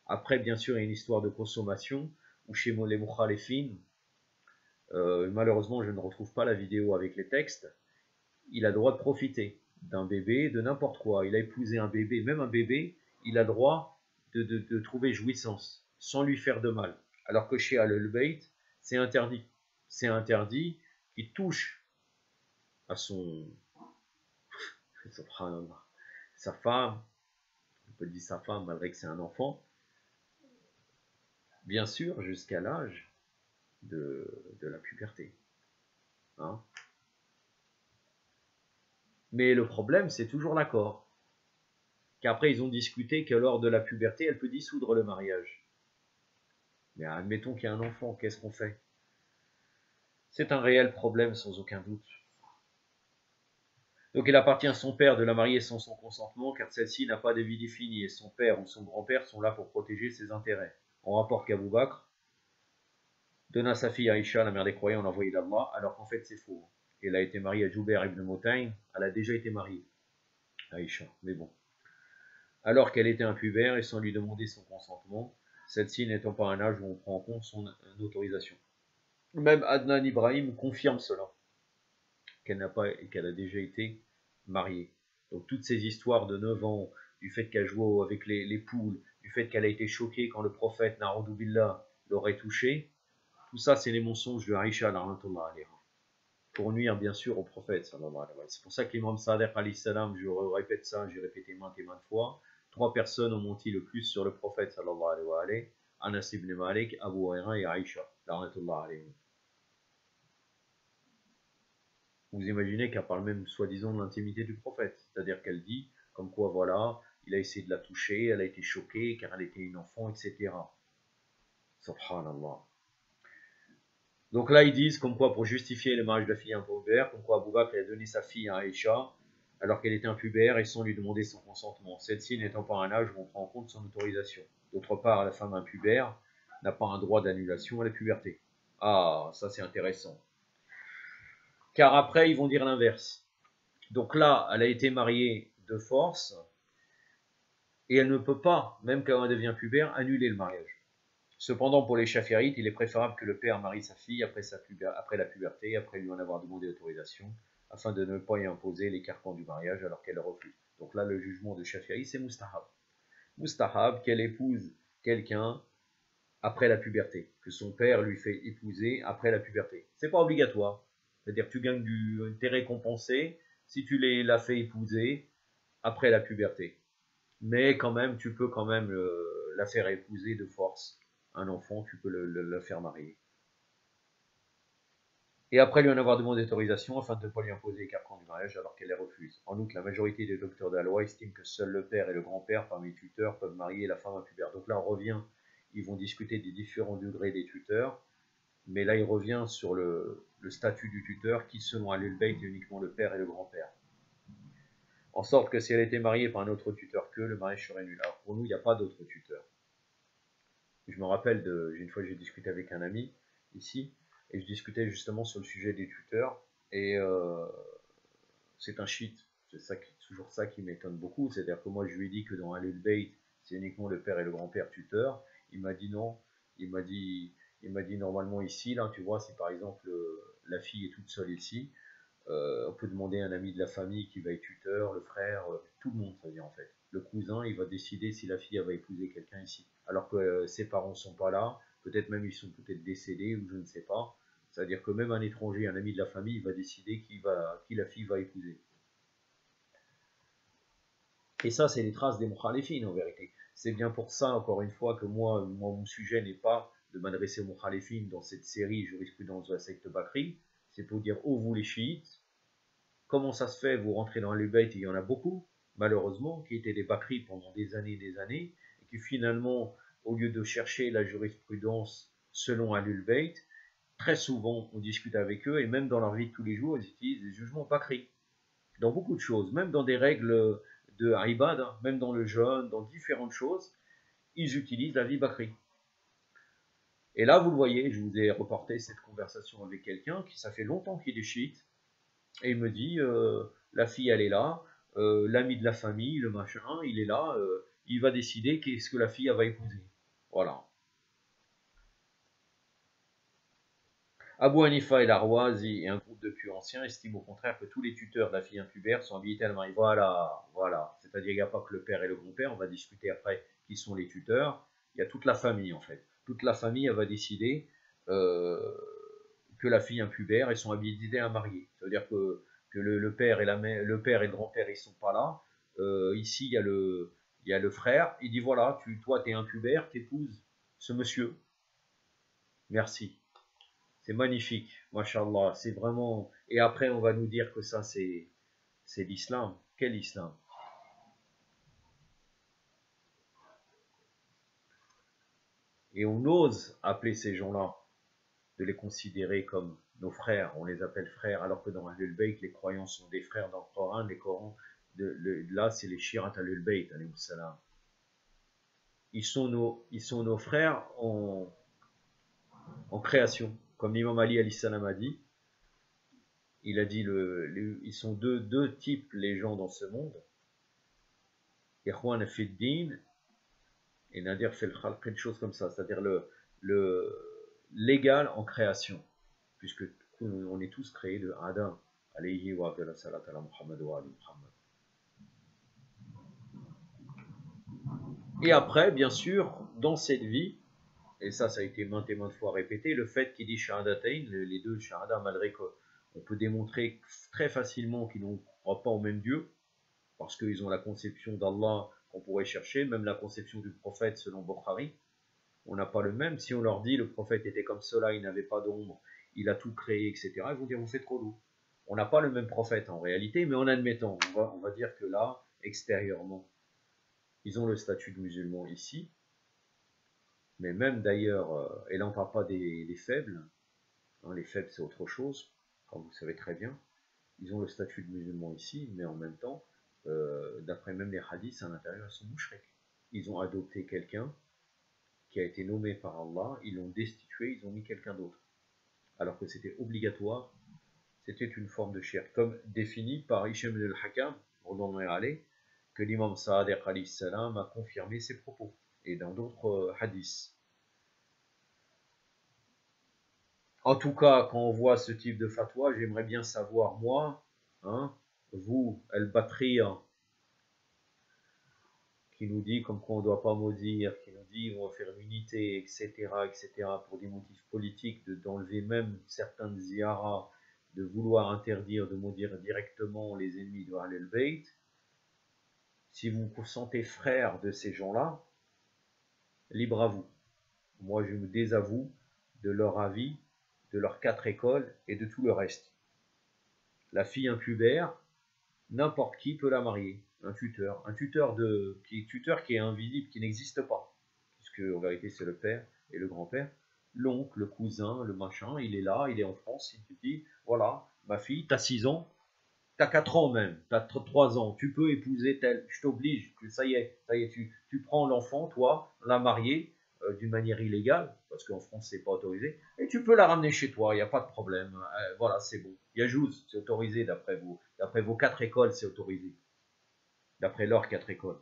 Après, bien sûr, il y a une histoire de consommation, où chez les mukhalifin, malheureusement, je ne retrouve pas la vidéo avec les textes, il a le droit de profiter d'un bébé, de n'importe quoi. Il a épousé un bébé, même un bébé, il a le droit de trouver jouissance, sans lui faire de mal. Alors que chez Ahlul Bayt, c'est interdit. C'est interdit qu'il touche à sa femme, on peut dire sa femme malgré que c'est un enfant, bien sûr, jusqu'à l'âge de la puberté. Hein. Mais le problème, c'est toujours l'accord. Qu'après, ils ont discuté que lors de la puberté, elle peut dissoudre le mariage. Mais admettons qu'il y a un enfant, qu'est-ce qu'on fait? C'est un réel problème, sans aucun doute. Donc il appartient à son père de la marier sans son consentement, car celle-ci n'a pas de vie définie, et son père ou son grand-père sont là pour protéger ses intérêts. On rapporte qu'Abou Bakr donna sa fille Aïcha, la mère des croyants, l'envoyé d'Allah, alors qu'en fait c'est faux. Elle a été mariée à Joubair ibn Mutayn, elle a déjà été mariée, Aïcha, mais bon. Alors qu'elle était impubère et sans lui demander son consentement, celle-ci n'étant pas un âge où on prend en compte son autorisation. Même Adnan Ibrahim confirme cela, qu'elle a déjà été mariée. Donc toutes ces histoires de 9 ans, du fait qu'elle jouait avec les poules, du fait qu'elle a été choquée quand le prophète Na'udhu Billah l'aurait touchée, tout ça c'est les mensonges de Aïcha pour nuire bien sûr au prophète. C'est pour ça que l'imam Sadiq alayhi salam, je répète ça, j'ai répété maintes et maintes fois, 3 personnes ont menti le plus sur le prophète sallallahu alayhi wa sallam: Anas ibn Malik, Abu Huraira et Aïcha. Vous imaginez qu'elle parle même soi-disant de l'intimité du prophète, c'est-à-dire qu'elle dit comme quoi voilà, il a essayé de la toucher, elle a été choquée car elle était une enfant, etc. Subhanallah. Donc là ils disent comme quoi pour justifier le mariage de la fille impubère, comme quoi Abu Bakr a donné sa fille à Aïcha alors qu'elle était impubère et sans lui demander son consentement, celle-ci n'étant pas à un âge où on prend en compte son autorisation. D'autre part, la femme impubère n'a pas un droit d'annulation à la puberté. Ah, ça c'est intéressant. Car après, ils vont dire l'inverse. Donc là, elle a été mariée de force, et elle ne peut pas, même quand elle devient pubère, annuler le mariage. Cependant, pour les Chafirites, il est préférable que le père marie sa fille après la puberté, après lui en avoir demandé autorisation, afin de ne pas y imposer les carcans du mariage alors qu'elle refuse. Donc là, le jugement de Chafiri, c'est mustahab. Mustahab, qu'elle épouse quelqu'un après la puberté, que son père lui fait épouser après la puberté. C'est pas obligatoire. C'est-à-dire que tu gagnes t'es récompensé si tu l'as fait épouser après la puberté. Mais quand même, tu peux quand même la faire épouser de force. Un enfant, tu peux le faire marier. et après lui en avoir demandé autorisation afin de ne pas lui imposer les carcans du mariage alors qu'elle les refuse. En outre, la majorité des docteurs de la loi estiment que seuls le père et le grand-père parmi les tuteurs peuvent marier la femme impubère. Donc là, on revient, ils vont discuter des différents degrés des tuteurs, mais là, il revient sur le statut du tuteur qui, selon Ahlul Bayt, est uniquement le père et le grand-père. En sorte que si elle était mariée par un autre tuteur qu'eux, le mariage serait nul. Alors pour nous, il n'y a pas d'autre tuteur. Je me rappelle, une fois j'ai discuté avec un ami ici, et je discutais justement sur le sujet des tuteurs, et c'est un cheat. C'est toujours ça qui m'étonne beaucoup. C'est-à-dire que moi, je lui ai dit que dans Ahlul Bayt, c'est uniquement le père et le grand-père tuteur. Il m'a dit non. Il m'a dit normalement ici, là, tu vois, si par exemple la fille est toute seule ici, on peut demander à un ami de la famille qui va être tuteur, le frère, tout le monde, ça veut dire en fait. Le cousin, il va décider si la fille elle va épouser quelqu'un ici. Alors que ses parents ne sont pas là, peut-être même ils sont peut-être décédés ou je ne sais pas. C'est-à-dire que même un étranger, un ami de la famille, il va décider qui la fille va épouser. Et ça, c'est les traces des mukhalifines en vérité. C'est bien pour ça, encore une fois, que moi mon sujet n'est pas de m'adresser aux mukhalifines dans cette série jurisprudence de la secte Bakri. C'est pour dire, oh vous les chiites, comment ça se fait, vous rentrez dans Ahlul Bayt, il y en a beaucoup, malheureusement, qui étaient des Bakri pendant des années, et qui finalement, au lieu de chercher la jurisprudence selon Ahlul Bayt, très souvent on discute avec eux, et même dans leur vie de tous les jours, ils utilisent des jugements Bakri. Dans beaucoup de choses, même dans des règles de Ibad, hein, même dans le jeûne, dans différentes choses, ils utilisent la vie Bakri. Et là, vous le voyez, je vous ai reporté cette conversation avec quelqu'un qui, ça fait longtemps qu'il est chiite, et il me dit, la fille, elle est là, l'ami de la famille, le machin, il est là, il va décider qu'est-ce que la fille elle va épouser. Voilà. Abu Hanifa et l'Arwazi et un groupe de plus anciens estiment au contraire que tous les tuteurs de la fille impubère sont habilités à le marier. Voilà, voilà. C'est-à-dire qu'il n'y a pas que le père et le grand-père, on va discuter après qui sont les tuteurs. Il y a toute la famille en fait. Toute la famille elle va décider que la fille impubère, elles sont habilitées à marier. Ça veut dire que le père et le père et le grand-père ils sont pas là. Ici il y a le frère. Il dit voilà, toi t'es impubère, t'épouses ce monsieur. Merci. C'est magnifique, mashallah. C'est vraiment. Et après on va nous dire que ça c'est l'islam. Quel islam? Et on ose appeler ces gens-là, de les considérer comme nos frères, on les appelle frères, alors que dans Ahlul Bayt, les croyants sont des frères dans le Coran, les Corans, là c'est les Shirat Ahlul Bayt, alayhi salam. Ils sont nos frères en création, comme l'imam Ali alayhi salam a dit. Il a dit, ils sont deux types les gens dans ce monde. Ikhwan fi din et Nadir fait quelque chose comme ça, c'est-à-dire l'égal en création, puisque on est tous créés de Adam, alayhi wa salat ala Muhammad wa ali Muhammad. Et après, bien sûr, dans cette vie, et ça a été maintes et maintes fois répété, le fait qu'il dit Shahadatain, les deux Shahada, malgré qu'on peut démontrer très facilement qu'ils ne croient pas au même Dieu, parce qu'ils ont la conception d'Allah qu'on pourrait chercher, même la conception du prophète selon Bukhari, on n'a pas le même. Si on leur dit le prophète était comme cela, il n'avait pas d'ombre, il a tout créé, etc., ils vont dire vous faites trop lourd. On n'a pas le même prophète en réalité, mais en admettant, on va dire que là, extérieurement, ils ont le statut de musulmans ici, mais même d'ailleurs, et là on ne parle pas des faibles, hein, les faibles c'est autre chose, comme vous savez très bien, ils ont le statut de musulmans ici, mais en même temps, d'après même les hadiths, à l'intérieur ils sont mouchriks. Ils ont adopté quelqu'un qui a été nommé par Allah, ils l'ont destitué, ils ont mis quelqu'un d'autre. Alors que c'était obligatoire, c'était une forme de shirk, comme défini par Hisham al-Hakam, que l'imam Sa'adiq alayhi salam a confirmé ses propos, et dans d'autres hadiths. En tout cas, quand on voit ce type de fatwa, j'aimerais bien savoir, moi, hein, vous, al-Batriya, qui nous dit comme quoi on ne doit pas maudire, qui nous dit on va faire une unité, etc., pour des motifs politiques, d'enlever même certaines ziyaras, de vouloir interdire de maudire directement les ennemis de Ahlul Bayt. Si vous vous sentez frère de ces gens-là, libre à vous. Moi, je me désavoue de leur avis de leurs 4 écoles et de tout le reste. La fille impubère, n'importe qui peut la marier. Un tuteur qui est invisible, qui n'existe pas. Puisque en vérité c'est le père et le grand-père. L'oncle, le cousin, le machin, il est là, il est en France, il te dit, voilà, ma fille, t'as 6 ans, t'as 4 ans même, t'as 3 ans, tu peux épouser tel, je t'oblige, ça y est, tu prends l'enfant, toi, la marier d'une manière illégale, parce qu'en France c'est pas autorisé, et tu peux la ramener chez toi, il n'y a pas de problème, voilà, c'est bon. Yajouz, c'est autorisé d'après vos 4 écoles, c'est autorisé, d'après leurs 4 écoles.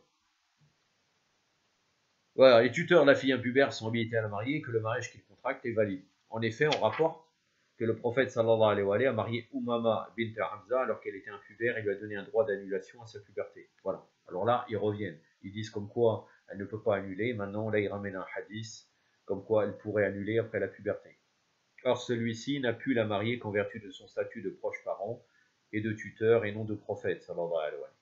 Voilà, les tuteurs de la fille impubère sont habilités à la marier et que le mariage qu'ils contractent est valide. En effet, on rapporte que le prophète sallallahu alayhi wa sallam a marié Umama bint Hamza alors qu'elle était impubère et lui a donné un droit d'annulation à sa puberté. Voilà. Alors là, ils reviennent. Ils disent comme quoi elle ne peut pas annuler. Maintenant, là, ils ramènent un hadith comme quoi elle pourrait annuler après la puberté. Or, celui-ci n'a pu la marier qu'en vertu de son statut de proche parent et de tuteur et non de prophète sallallahu alayhi wa sallam.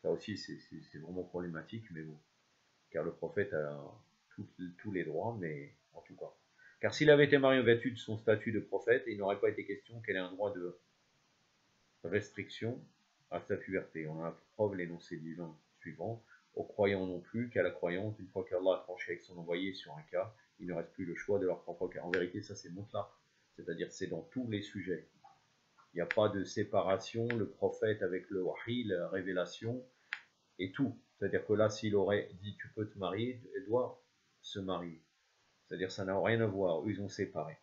Ça aussi, c'est vraiment problématique, mais bon. Car le prophète a tous les droits, mais en tout cas. Car s'il avait été marié en vertu de son statut de prophète, il n'aurait pas été question qu'elle ait un droit de restriction à sa puberté. On a la preuve l'énoncé divin suivant. Aux croyants non plus qu'à la croyance, une fois qu'Allah a tranché avec son envoyé sur un cas, il ne reste plus le choix de leur propre cas. En vérité, ça c'est mutlaq, c'est-à-dire c'est dans tous les sujets. Il n'y a pas de séparation, le prophète avec le wahi, la révélation, et tout. C'est-à-dire que là, s'il aurait dit tu peux te marier, elle doit se marier. C'est-à-dire ça n'a rien à voir, eux ils ont séparé.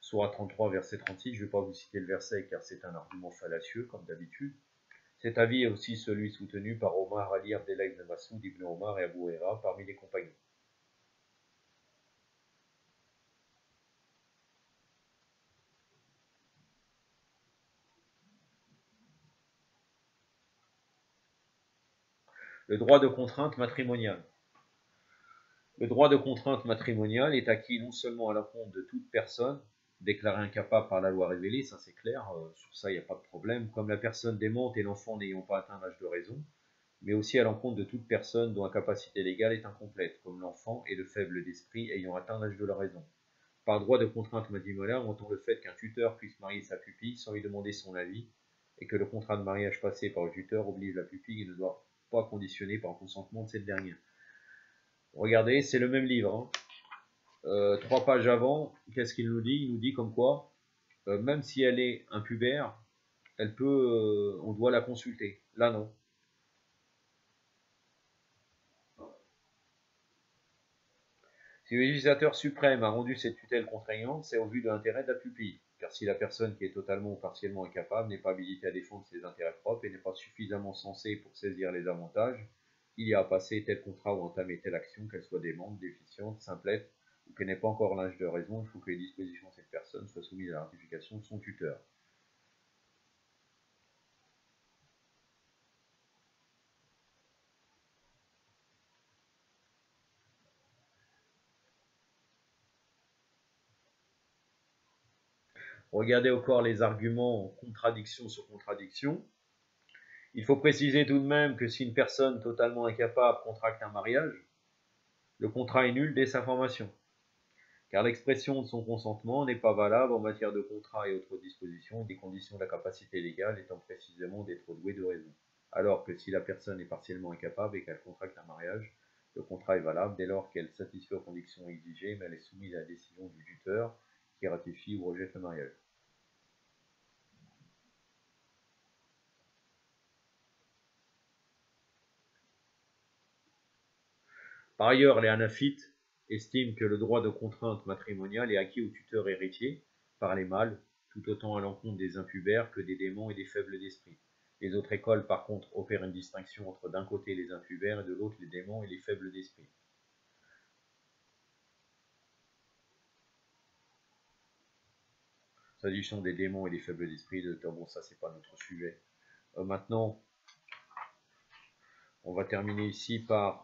Sourate 33, verset 36, je ne vais pas vous citer le verset car c'est un argument fallacieux comme d'habitude. Cet avis est aussi celui soutenu par Omar, Ali, Abdellah ibn Masoud, Ibn Omar et Abu Huraira parmi les compagnons. Le droit de contrainte matrimoniale. Le droit de contrainte matrimoniale est acquis non seulement à la compte de toute personne déclarée incapable par la loi révélée, ça c'est clair, sur ça il n'y a pas de problème, comme la personne démente et l'enfant n'ayant pas atteint l'âge de raison, mais aussi à l'encontre de toute personne dont la capacité légale est incomplète, comme l'enfant et le faible d'esprit ayant atteint l'âge de la raison. Par droit de contrainte matrimoniale, on entend le fait qu'un tuteur puisse marier sa pupille sans lui demander son avis, et que le contrat de mariage passé par le tuteur oblige la pupille et ne doit pas conditionner par le consentement de cette dernière. Regardez, c'est le même livre. 3 pages avant, qu'est-ce qu'il nous dit? Il nous dit comme quoi, même si elle est impubère, elle peut, on doit la consulter. Là, non. Si le législateur suprême a rendu cette tutelle contraignante, c'est au vu de l'intérêt de la pupille. Car si la personne qui est totalement ou partiellement incapable n'est pas habilitée à défendre ses intérêts propres et n'est pas suffisamment sensée pour saisir les avantages, il y a à passer tel contrat ou entamer telle action, qu'elle soit démente, déficiente, simplette, ou qu'elle n'ait pas encore l'âge de raison, il faut que les dispositions de cette personne soient soumises à la ratification de son tuteur. Regardez encore les arguments contradiction sur contradiction. Il faut préciser tout de même que si une personne totalement incapable contracte un mariage, le contrat est nul dès sa formation, car l'expression de son consentement n'est pas valable en matière de contrat et autres dispositions, des conditions de la capacité légale étant précisément d'être douée de raison. Alors que si la personne est partiellement incapable et qu'elle contracte un mariage, le contrat est valable dès lors qu'elle satisfait aux conditions exigées, mais elle est soumise à la décision du tuteur qui ratifie ou rejette le mariage. Par ailleurs, les hanafites estiment que le droit de contrainte matrimoniale est acquis au tuteur héritier par les mâles, tout autant à l'encontre des impubères que des démons et des faibles d'esprit. Les autres écoles, par contre, opèrent une distinction entre d'un côté les impubères et de l'autre les démons et les faibles d'esprit. S'agissant des démons et des faibles d'esprit, bon, ça c'est pas notre sujet. Maintenant, on va terminer ici par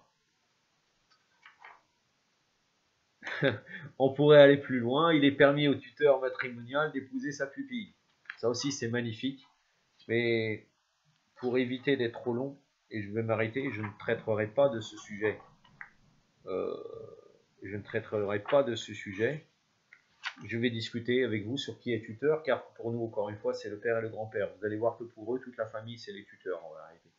on pourrait aller plus loin. Il est permis au tuteur matrimonial d'épouser sa pupille. Ça aussi, c'est magnifique. Mais pour éviter d'être trop long, et je vais m'arrêter, je ne traiterai pas de ce sujet. Je ne traiterai pas de ce sujet. je vais discuter avec vous sur qui est tuteur, car pour nous, encore une fois, c'est le père et le grand-père. Vous allez voir que pour eux, toute la famille, c'est les tuteurs, en réalité.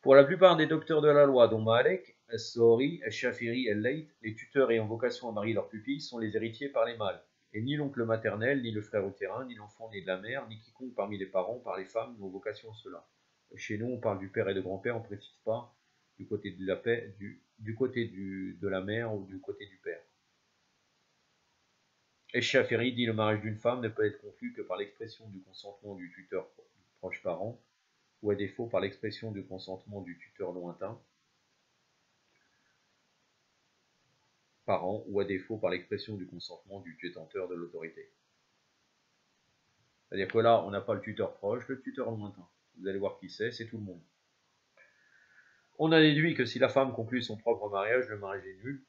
Pour la plupart des docteurs de la loi, dont Malek, As-Sori, Al-Shafiri, Al-Layth, les tuteurs ayant vocation à marier leurs pupilles sont les héritiers par les mâles. Et ni l'oncle maternel, ni le frère utérin, ni l'enfant né de la mère, ni quiconque parmi les parents par les femmes n'ont vocation à cela. Chez nous, on parle du père et de grand-père, on ne précise pas du côté de la paix, du côté de la mère ou du côté du père. Et Shafiri dit le mariage d'une femme ne peut être conclu que par l'expression du consentement du tuteur proche parent, ou à défaut par l'expression du consentement du tuteur lointain, parent, ou à défaut par l'expression du consentement du détenteur de l'autorité. C'est-à-dire que là, on n'a pas le tuteur proche, le tuteur lointain. Vous allez voir qui c'est tout le monde. On a déduit que si la femme conclut son propre mariage, le mariage est nul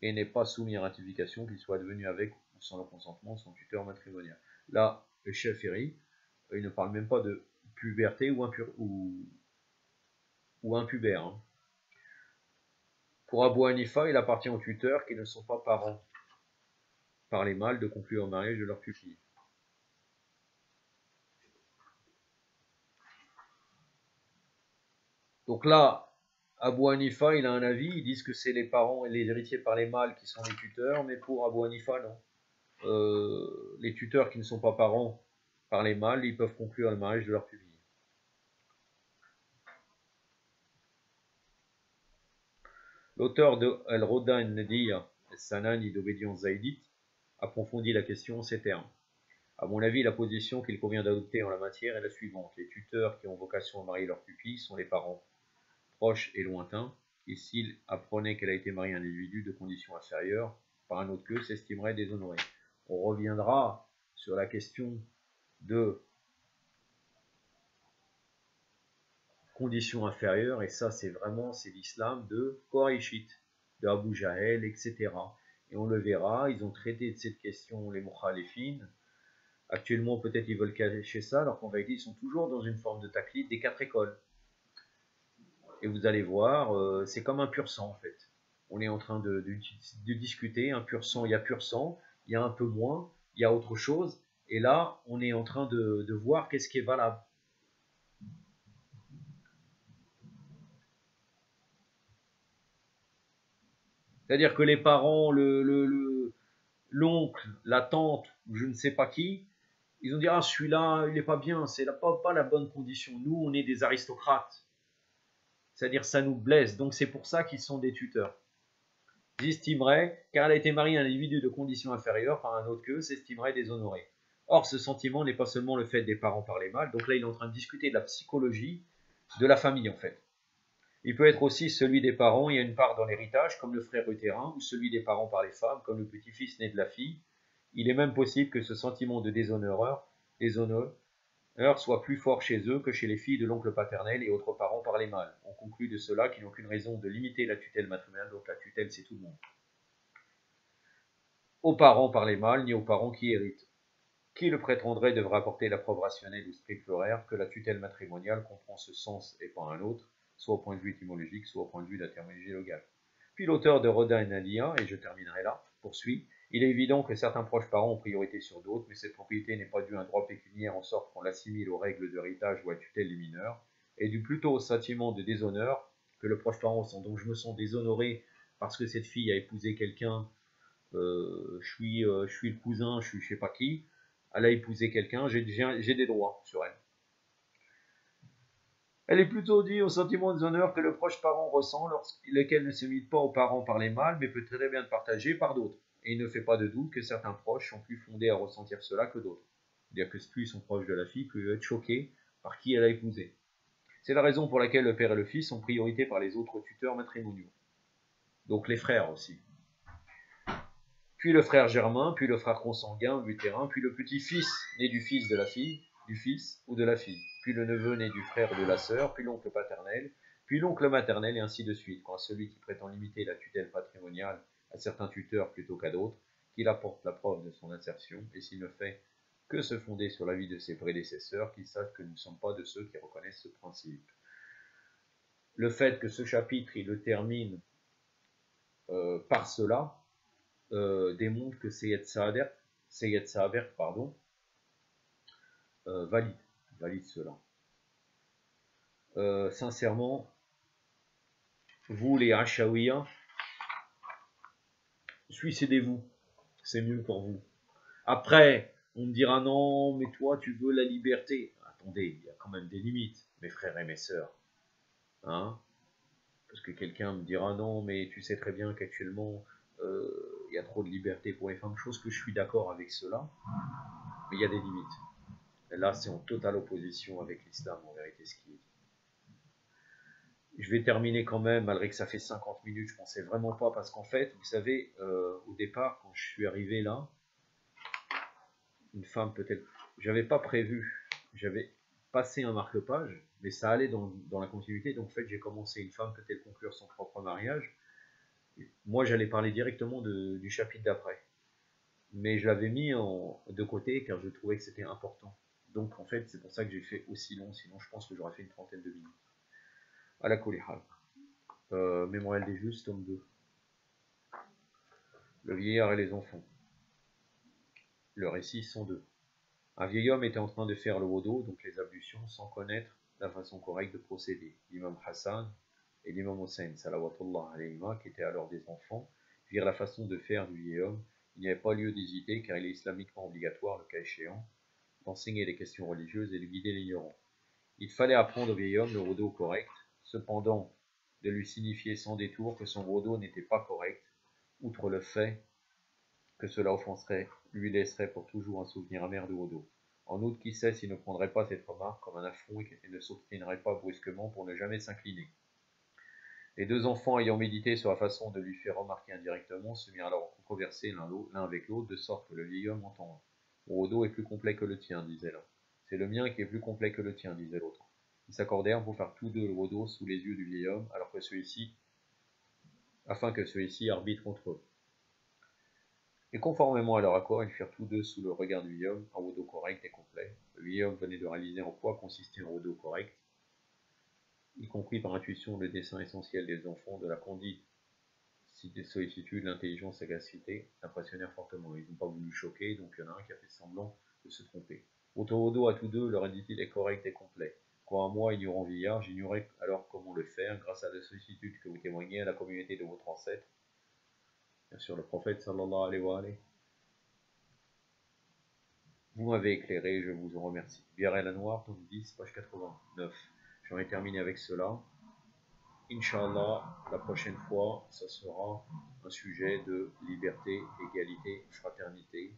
et n'est pas soumis à ratification, qu'il soit devenu avec ou sans le consentement de son tuteur matrimonial. Là, le Shafiri, il ne parle même pas de puberté ou impubère. Hein. Pour Abu Hanifa, il appartient aux tuteurs qui ne sont pas parents par les mâles de conclure un mariage de leur pupille. Donc là, Abu Hanifa, il a un avis, ils disent que c'est les parents et les héritiers par les mâles qui sont les tuteurs, mais pour Abu Hanifa, non. Les tuteurs qui ne sont pas parents par les mâles, ils peuvent conclure le mariage de leur pupille. L'auteur de Al-Roda al-Nadiya, Al-Sanani d'obédience zaïdite, approfondit la question en ces termes. À mon avis, la position qu'il convient d'adopter en la matière est la suivante. Les tuteurs qui ont vocation à marier leur pupille sont les parents, proches et lointains, et s'ils apprenaient qu'elle a été mariée à un individu de condition inférieure, par un autre qu'eux, s'estimeraient déshonorés. On reviendra sur la question de conditions inférieures, et ça c'est l'islam de Quraishite, de Abu Jahel, etc. Et on le verra, ils ont traité de cette question les mukhalifines. Actuellement peut-être ils veulent cacher ça, alors qu'en vérité ils sont toujours dans une forme de taqlid des 4 écoles. Et vous allez voir, c'est comme un pur sang en fait. On est en train de discuter, un pur sang, il y a pur sang, il y a un peu moins, il y a autre chose, et là on est en train de voir qu'est-ce qui est valable. C'est-à-dire que les parents, l'oncle, la tante, ou je ne sais pas qui, ils ont dit ah celui-là il n'est pas bien, c'est pas la bonne condition. Nous on est des aristocrates. C'est-à-dire ça nous blesse, donc c'est pour ça qu'ils sont des tuteurs. Ils estimeraient, car elle a été mariée à un individu de condition inférieure par un autre qu'eux, s'estimerait déshonoré. Or ce sentiment n'est pas seulement le fait des parents par les mâles, donc là il est en train de discuter de la psychologie de la famille en fait. Il peut être aussi celui des parents, il y a une part dans l'héritage, comme le frère utérin, ou celui des parents par les femmes, comme le petit-fils né de la fille. Il est même possible que ce sentiment de déshonneur soit plus fort chez eux que chez les filles de l'oncle paternel et autres parents par les mâles. On conclut de cela qu'ils n'ont aucune raison de limiter la tutelle matrimoniale, donc la tutelle c'est tout le monde. Aux parents par les mâles, ni aux parents qui héritent. Qui le prétendrait devra apporter la preuve rationnelle ou scripturaire que la tutelle matrimoniale comprend ce sens et pas un autre, soit au point de vue étymologique, soit au point de vue de la terminologie locale. Puis l'auteur de Rodin et Nadia, et je terminerai là, poursuit, il est évident que certains proches parents ont priorité sur d'autres, mais cette propriété n'est pas due à un droit pécuniaire en sorte qu'on l'assimile aux règles d'héritage ou à tutelle des mineurs, et due plutôt au sentiment de déshonneur que le proche parent ressent. Donc je me sens déshonoré parce que cette fille a épousé quelqu'un, je suis le cousin, je sais pas qui, elle a épousé quelqu'un, j'ai des droits sur elle. Elle est plutôt due au sentiment de déshonneur que le proche parent ressent, lequel ne se limite pas aux parents par les mâles, mais peut très bien être partagé par d'autres. Et il ne fait pas de doute que certains proches sont plus fondés à ressentir cela que d'autres. C'est-à-dire que plus ils sont proches de la fille, plus ils vont être choqués par qui elle a épousé. C'est la raison pour laquelle le père et le fils sont priorité par les autres tuteurs matrimoniaux. Donc les frères aussi. Puis le frère germain, puis le frère consanguin, utérin, puis le petit-fils né du fils de la fille, du fils ou de la fille, puis le neveu né du frère ou de la sœur, puis l'oncle paternel, puis l'oncle maternel, et ainsi de suite. Quand celui qui prétend limiter la tutelle patrimoniale à certains tuteurs plutôt qu'à d'autres, qu'il apporte la preuve de son insertion, et s'il ne fait que se fonder sur l'avis de ses prédécesseurs, qu'il sache que nous ne sommes pas de ceux qui reconnaissent ce principe. Le fait que ce chapitre, il le termine par cela, démontre que Sayyid Saber, pardon, valide cela. Sincèrement, vous les Achaouiyas, suicidez-vous, c'est mieux pour vous. Après, on me dira non, mais toi tu veux la liberté. Attendez, il y a quand même des limites, mes frères et mes sœurs. Hein? Parce que quelqu'un me dira non, mais tu sais très bien qu'actuellement, il y a trop de liberté pour les femmes, chose que je suis d'accord avec cela, mais il y a des limites. Et là, c'est en totale opposition avec l'islam, en vérité, ce qui est dit. Je vais terminer quand même, malgré que ça fait 50 minutes, je pensais vraiment pas, parce qu'en fait, vous savez, au départ, quand je suis arrivé là, une femme peut-être, j'avais pas prévu, j'avais passé un marque-page, mais ça allait dans la continuité, donc en fait, j'ai commencé, une femme peut-elle conclure son propre mariage. Moi, j'allais parler directement du chapitre d'après, mais je l'avais mis de côté, car je trouvais que c'était important. Donc en fait, c'est pour ça que j'ai fait aussi long, sinon je pense que j'aurais fait une trentaine de minutes. À la Kolihal. Mémorial des Justes, tome 2. Le vieillard et les enfants. Le récit sont deux. Un vieil homme était en train de faire le wudu, donc les ablutions, sans connaître la façon correcte de procéder. L'imam Hassan et l'imam Hussein, salawatullah alayhima, qui étaient alors des enfants, virent la façon de faire du vieil homme. Il n'y avait pas lieu d'hésiter, car il est islamiquement obligatoire, le cas échéant, d'enseigner les questions religieuses et de guider l'ignorant. Il fallait apprendre au vieil homme le wudu correct, cependant de lui signifier sans détour que son wudu n'était pas correct, outre le fait que cela offenserait, lui laisserait pour toujours un souvenir amer de wudu. En outre, qui sait s'il ne prendrait pas cette remarque comme un affront et ne s'obstinerait pas brusquement pour ne jamais s'incliner. Les deux enfants, ayant médité sur la façon de lui faire remarquer indirectement, se mirent alors à controverser l'un avec l'autre, de sorte que le vieil homme entend. Mon wudu est plus complet que le tien, disait l'un. C'est le mien qui est plus complet que le tien, disait l'autre. Ils s'accordèrent pour faire tous deux le wudu sous les yeux du vieil homme, afin que celui-ci arbitre entre eux. Et conformément à leur accord, ils firent tous deux sous le regard du vieil homme un wudu correct et complet. Le vieil homme venait de réaliser en quoi consistait un wudu correct. Il comprit par intuition le dessein essentiel des enfants, de la conduite, des sollicitudes, l'intelligence, la sagacité, l'impressionnèrent fortement. Ils n'ont pas voulu choquer, donc il y en a un qui a fait semblant de se tromper. Votre wudu à tous deux, leur a dit-il, est correct et complet. Quant à moi, ignorant vieillard, j'ignorais alors comment le faire, grâce à la sollicitude que vous témoignez à la communauté de votre ancêtre, bien sûr le prophète sallallahu alayhi wa alayhi. Vous m'avez éclairé, je vous en remercie. Biarel la Noire, tome 10, page 89. J'en ai terminé avec cela. Inch'Allah, la prochaine fois, ça sera un sujet de liberté, égalité, fraternité.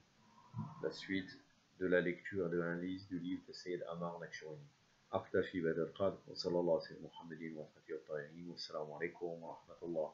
La suite de la lecture de l'analyse du livre de Sayyid Ammar Nakshirani. أقتفي بهذا القدر وصلى الله على سيدنا محمد وآله وصحبه الطاهرين والسلام عليكم ورحمة الله